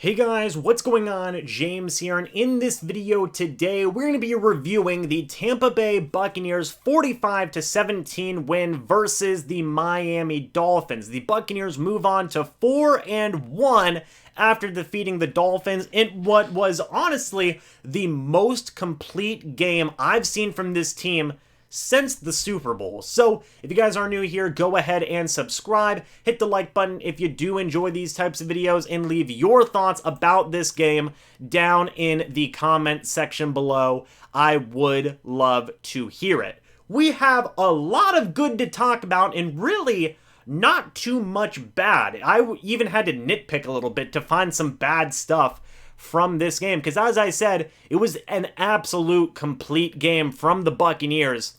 Hey guys, what's going on? James here, and in this video today, we're going to be reviewing the Tampa Bay Buccaneers 45-17 win versus the Miami Dolphins. The Buccaneers move on to 4-1 after defeating the Dolphins in what was honestly the most complete game I've seen from this team since the Super Bowl. So if you guys are new here, go ahead and subscribe, hit the like button if you do enjoy these types of videos, and leave your thoughts about this game down in the comment section below. I would love to hear it. We have a lot of good to talk about and really not too much bad. I even had to nitpick a little bit to find some bad stuff from this game, because as I said, it was an absolute complete game from the Buccaneers.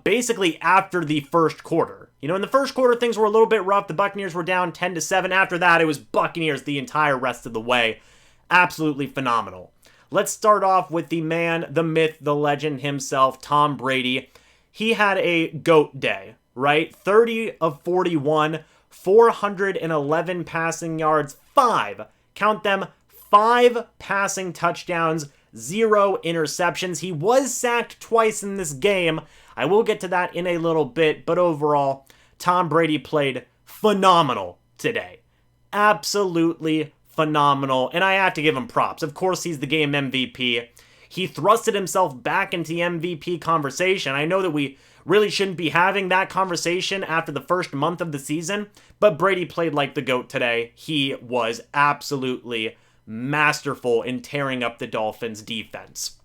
Basically after the first quarter. You know, in the first quarter, things were a little bit rough. The Buccaneers were down 10-7. After that, it was Buccaneers the entire rest of the way. Absolutely phenomenal. Let's start off with the man, the myth, the legend himself, Tom Brady. He had a GOAT day, right? 30 of 41, 411 passing yards, count them, 5 passing touchdowns, 0 interceptions. He was sacked twice in this game. I will get to that in a little bit, but overall, Tom Brady played phenomenal today. Absolutely phenomenal, and I have to give him props. Of course, he's the game MVP. He thrusted himself back into the MVP conversation. I know that we really shouldn't be having that conversation after the first month of the season, but Brady played like the GOAT today. He was absolutely masterful in tearing up the Dolphins' defense.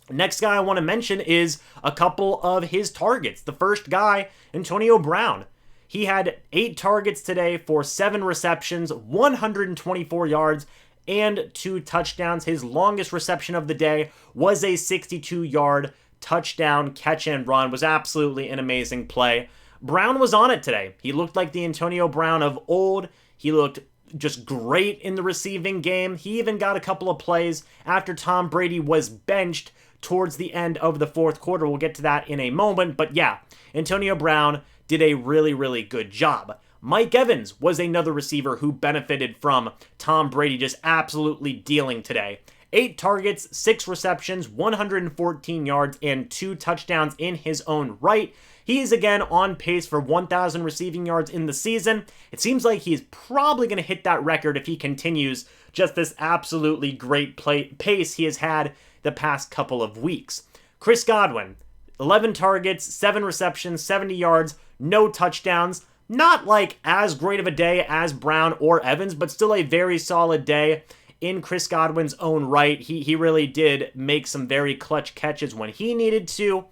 Next guy I want to mention is a couple of his targets. The first guy, Antonio Brown. He had 8 targets today for 7 receptions, 124 yards, and 2 touchdowns. His longest reception of the day was a 62-yard touchdown catch and run. Was absolutely an amazing play. Brown was on it today. He looked like the Antonio Brown of old. He looked just great in the receiving game. He even got a couple of plays after Tom Brady was benched towards the end of the fourth quarter. We'll get to that in a moment, but yeah, Antonio Brown did a really, really good job. Mike Evans was another receiver who benefited from Tom Brady just absolutely dealing today. 8 targets, 6 receptions, 114 yards, and 2 touchdowns in his own right. He is again on pace for 1,000 receiving yards in the season. It seems like he's probably going to hit that record if he continues just this absolutely great pace he has had the past couple of weeks. Chris Godwin, 11 targets, 7 receptions, 70 yards, no touchdowns. Not like as great of a day as Brown or Evans, but still a very solid day in Chris Godwin's own right. He really did make some very clutch catches when he needed to.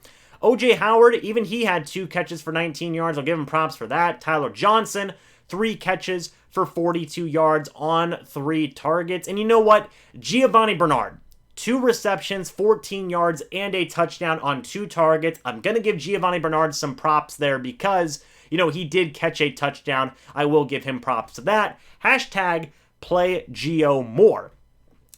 O.J. Howard, even he had 2 catches for 19 yards. I'll give him props for that. Tyler Johnson, 3 catches for 42 yards on 3 targets. And you know what? Giovani Bernard, 2 receptions, 14 yards, and a touchdown on 2 targets. I'm going to give Giovani Bernard some props there because, you know, he did catch a touchdown. I will give him props to that. Hashtag play Gio more.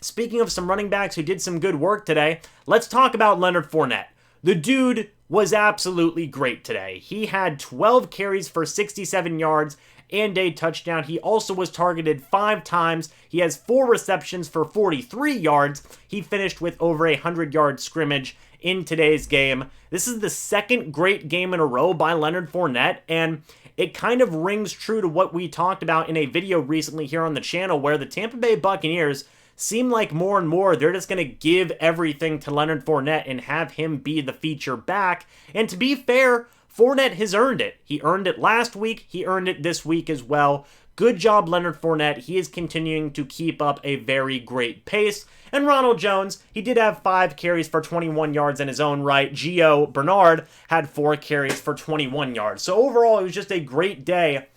Speaking of some running backs who did some good work today, let's talk about Leonard Fournette. The dude was absolutely great today. He had 12 carries for 67 yards and a touchdown. He also was targeted 5 times. He has 4 receptions for 43 yards. He finished with over a 100-yard scrimmage in today's game. This is the second great game in a row by Leonard Fournette, and it kind of rings true to what we talked about in a video recently here on the channel, where the Tampa Bay Buccaneers seem like more and more they're just going to give everything to Leonard Fournette and have him be the feature back. And to be fair, Fournette has earned it. He earned it last week. He earned it this week as well. Good job, Leonard Fournette. He is continuing to keep up a very great pace. And Ronald Jones, he did have 5 carries for 21 yards in his own right. Gio Bernard had 4 carries for 21 yards. So overall, it was just a great day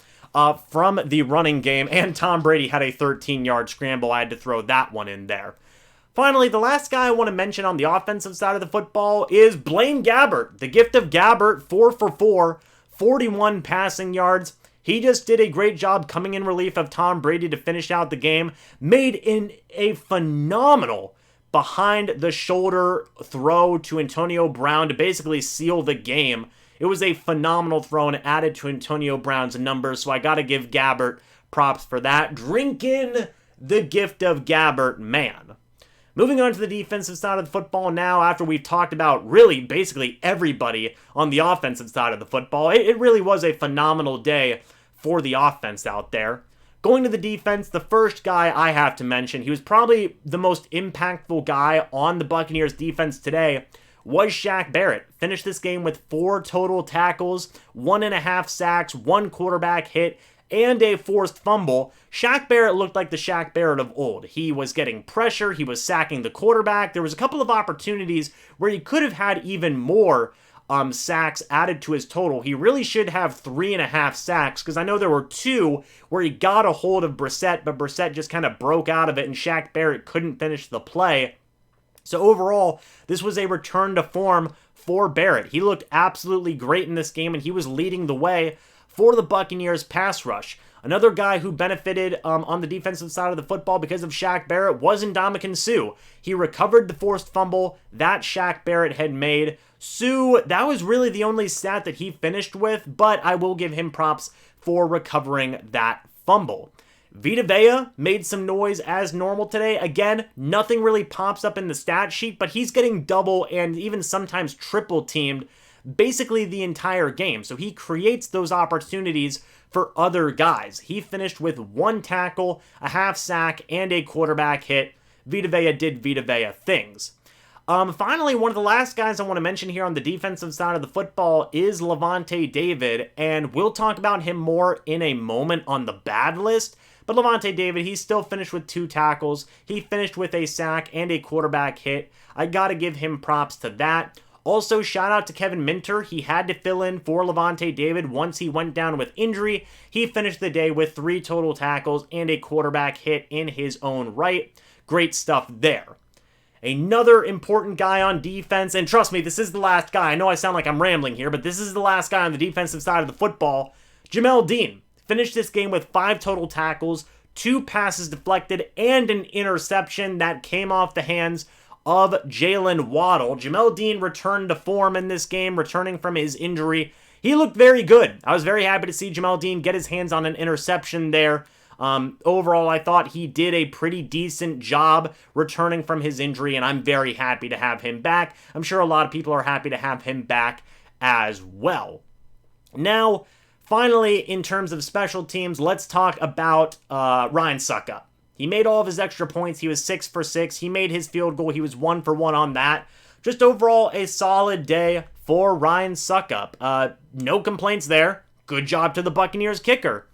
from the running game, and Tom Brady had a 13-yard scramble. I had to throw that one in there. Finally, the last guy I want to mention on the offensive side of the football is Blaine Gabbert. The gift of Gabbert, 4 for 4, 41 passing yards. He just did a great job coming in relief of Tom Brady to finish out the game. Made in a phenomenal behind-the-shoulder throw to Antonio Brown to basically seal the game. It was a phenomenal throw and added to Antonio Brown's numbers, so I got to give Gabbert props for that. Drinking the gift of Gabbert, man. Moving on to the defensive side of the football now, after we've talked about really basically everybody on the offensive side of the football, it really was a phenomenal day for the offense out there. Going to the defense, the first guy I have to mention, he was probably the most impactful guy on the Buccaneers defense today, was Shaq Barrett. Finished this game with 4 total tackles, 1.5 sacks, 1 quarterback hit, and a forced fumble. Shaq Barrett looked like the Shaq Barrett of old. He was getting pressure, he was sacking the quarterback. There was a couple of opportunities where he could have had even more sacks added to his total. He really should have 3.5 sacks, because I know there were 2 where he got a hold of Brissett, but Brissett just kind of broke out of it, and Shaq Barrett couldn't finish the play. So overall, this was a return to form for Barrett. He looked absolutely great in this game, and he was leading the way for the Buccaneers pass rush. Another guy who benefited on the defensive side of the football because of Shaq Barrett was Ndamukong Suh. He recovered the forced fumble that Shaq Barrett had made. Suh, that was really the only stat that he finished with, but I will give him props for recovering that fumble. Vita Vea made some noise as normal today. Again, nothing really pops up in the stat sheet, but he's getting double and even sometimes triple teamed basically the entire game. So he creates those opportunities for other guys. He finished with 1 tackle, a half sack, and a quarterback hit. Vita Vea did Vita Vea things. Finally, one of the last guys I want to mention here on the defensive side of the football is Lavonte David, and we'll talk about him more in a moment on the bad list. But Lavonte David, he still finished with 2 tackles. He finished with a sack and a quarterback hit. I gotta give him props to that. Also, shout out to Kevin Minter. He had to fill in for Lavonte David once he went down with injury. He finished the day with 3 total tackles and a quarterback hit in his own right. Great stuff there. Another important guy on defense, and trust me, this is the last guy. I know I sound like I'm rambling here, but this is the last guy on the defensive side of the football. Jamel Dean finished this game with 5 total tackles, 2 passes deflected, and an interception that came off the hands of Jalen Waddle. Jamel Dean returned to form in this game, returning from his injury. He looked very good. I was very happy to see Jamel Dean get his hands on an interception there. Overall, I thought he did a pretty decent job returning from his injury, and I'm very happy to have him back. I'm sure a lot of people are happy to have him back as well. Now, finally, in terms of special teams, let's talk about Ryan Succop. He made all of his extra points. He was 6 for 6. He made his field goal. He was 1 for 1 on that. Just overall, a solid day for Ryan Succop. No complaints there. Good job to the Buccaneers kicker.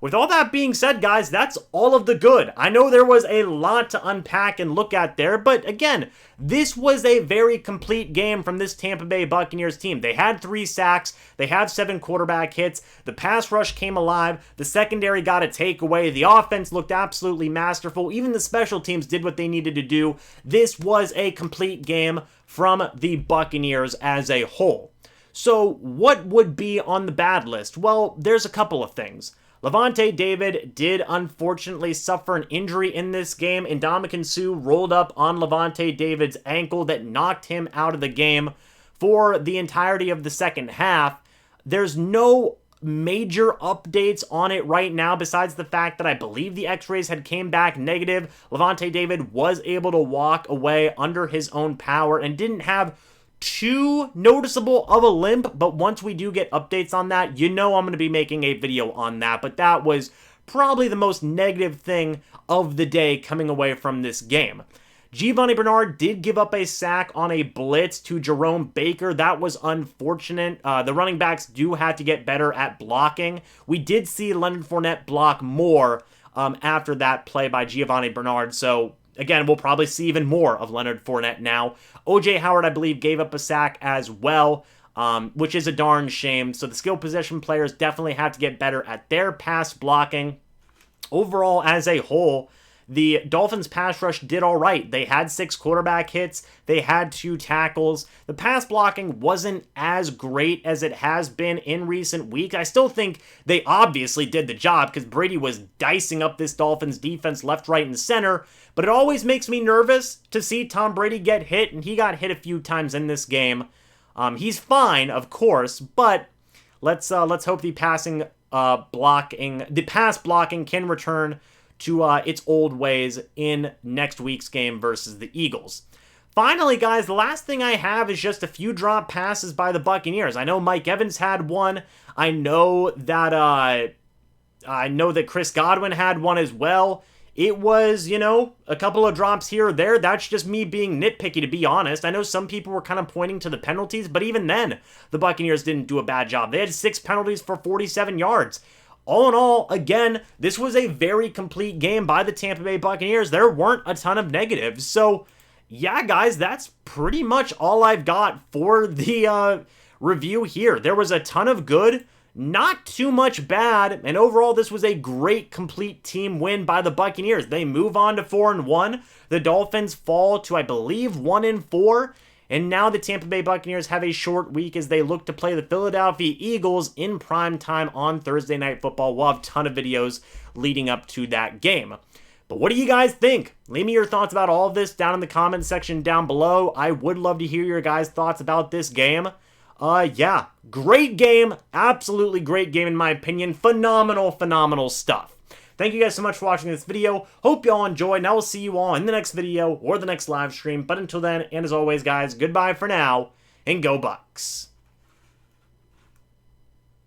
With all that being said, guys, that's all of the good. I know there was a lot to unpack and look at there, but again, this was a very complete game from this Tampa Bay Buccaneers team. They had 3 sacks, they had 7 quarterback hits, the pass rush came alive, the secondary got a takeaway, the offense looked absolutely masterful, even the special teams did what they needed to do. This was a complete game from the Buccaneers as a whole. So what would be on the bad list? Well, there's a couple of things. Lavonte David did unfortunately suffer an injury in this game. Ndamukong Suh rolled up on Lavonte David's ankle that knocked him out of the game for the entirety of the second half. There's no major updates on it right now besides the fact that I believe the x-rays had came back negative. Lavonte David was able to walk away under his own power and didn't have too noticeable of a limp, but once we do get updates on that, you know I'm going to be making a video on that. But that was probably the most negative thing of the day coming away from this game. Giovani Bernard did give up a sack on a blitz to Jerome Baker. That was unfortunate. The running backs do have to get better at blocking. We did see Leonard Fournette block more after that play by Giovani Bernard, so again, we'll probably see even more of Leonard Fournette now. O.J. Howard, I believe, gave up a sack as well, which is a darn shame. So the skill position players definitely have to get better at their pass blocking. Overall, as a whole, the Dolphins pass rush did all right. They had 6 quarterback hits. They had 2 tackles. The pass blocking wasn't as great as it has been in recent weeks. I still think they obviously did the job because Brady was dicing up this Dolphins defense left, right, and center. But it always makes me nervous to see Tom Brady get hit, and he got hit a few times in this game. He's fine, of course, but let's hope the pass blocking can return to its old ways in next week's game versus the Eagles. Finally, guys, the last thing I have is just a few drop passes by the Buccaneers. I know Mike Evans had one. I know that Chris Godwin had one as well. It was, a couple of drops here or there. That's just me being nitpicky, to be honest. I know some people were kind of pointing to the penalties, but even then, the Buccaneers didn't do a bad job. They had 6 penalties for 47 yards. All in all, again, this was a very complete game by the Tampa Bay Buccaneers. There weren't a ton of negatives. So, yeah, guys, that's pretty much all I've got for the review here. There was a ton of good, not too much bad, and overall this was a great complete team win by the Buccaneers. They move on to 4-1. The Dolphins fall to, I believe, 1-4. And now the Tampa Bay Buccaneers have a short week as they look to play the Philadelphia Eagles in prime time on Thursday Night Football. We'll have a ton of videos leading up to that game. But what do you guys think? Leave me your thoughts about all of this down in the comments section down below. I would love to hear your guys' thoughts about this game. Yeah, great game. Absolutely great game in my opinion. Phenomenal stuff. Thank you guys so much for watching this video. Hope y'all enjoyed, and I will see you all in the next video or the next live stream. But until then, and as always, guys, goodbye for now, and go Bucs.